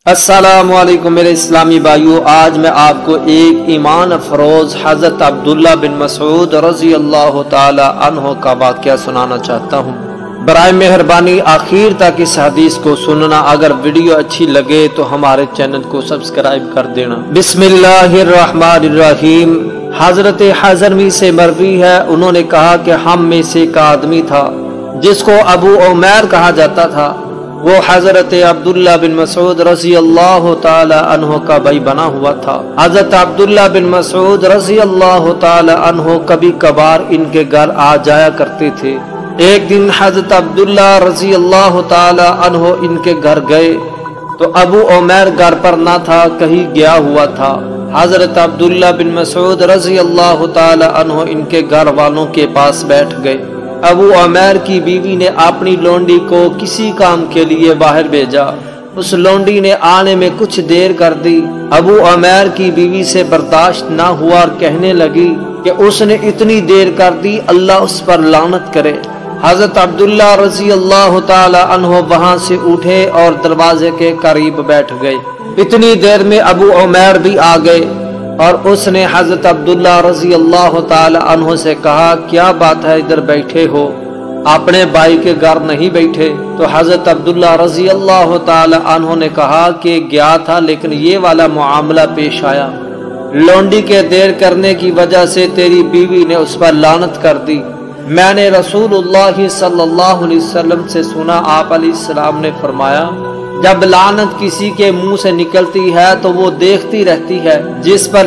السلام علیکم میرے اسلامی بھائیوں، آج میں آپ کو ایک ایمان افروز حضرت عبداللہ بن مسعود رضی اللہ تعالی عنہ کا واقعہ سنانا چاہتا ہوں۔ برائے مہربانی آخر تک اس حدیث کو سننا۔ اگر ویڈیو اچھی لگے تو ہمارے چینل کو سبسکرائب کر دینا۔ بسم اللہ الرحمن الرحیم۔ حضرت حضرمی سے مروی ہے، انہوں نے کہا کہ ہم میں سے ایک آدمی تھا جس کو ابو عمیر کہا جاتا تھا، وہ حضرت عبداللہ بن مسعود رضی اللہ تعالی عنہ کا بھائی بنا ہوا تھا۔ حضرت عبداللہ بن مسعود رضی اللہ تعالی عنہ کبھی کبھار ان کے گھر آ جایا کرتے تھے۔ ایک دن حضرت عبداللہ رضی اللہ تعالی عنہ ان کے گھر گئے تو ابو عمیر گھر پر نہ تھا، کہیں گیا ہوا تھا۔ حضرت عبداللہ بن مسعود رضی اللہ تعالی عنہ ان کے گھر والوں کے پاس بیٹھ گئے۔ ابو عمیر کی بیوی نے اپنی لونڈی کو کسی کام کے لیے باہر بھیجا۔ اس لونڈی نے آنے میں کچھ دیر کر دی۔ ابو عمیر کی بیوی سے برداشت نہ ہوا اور کہنے لگی کہ اس نے اتنی دیر کر دی، اللہ اس پر لعنت کرے۔ حضرت عبداللہ رضی اللہ تعالی عنہ وہاں سے اٹھے اور دروازے کے قریب بیٹھ گئے۔ اتنی دیر میں ابو عمیر بھی آ گئے اور اس نے حضرت عبداللہ رضی اللہ تعالی عنہ سے کہا، کیا بات ہے ادھر بیٹھے ہو، اپنے بھائی کے گھر نہیں بیٹھے؟ تو حضرت عبداللہ رضی اللہ تعالی عنہ نے کہا کہ گیا تھا، لیکن یہ والا معاملہ پیش آیا۔ لونڈی کے دیر کرنے کی وجہ سے تیری بیوی نے اس پر لعنت کر دی۔ میں نے رسول اللہ صلی اللہ علیہ وسلم سے سنا، آپ علیہ السلام نے فرمایا، جب لعنت کسی کے منہ سے نکلتی ہے تو وہ دیکھتی رہتی ہے، جس پر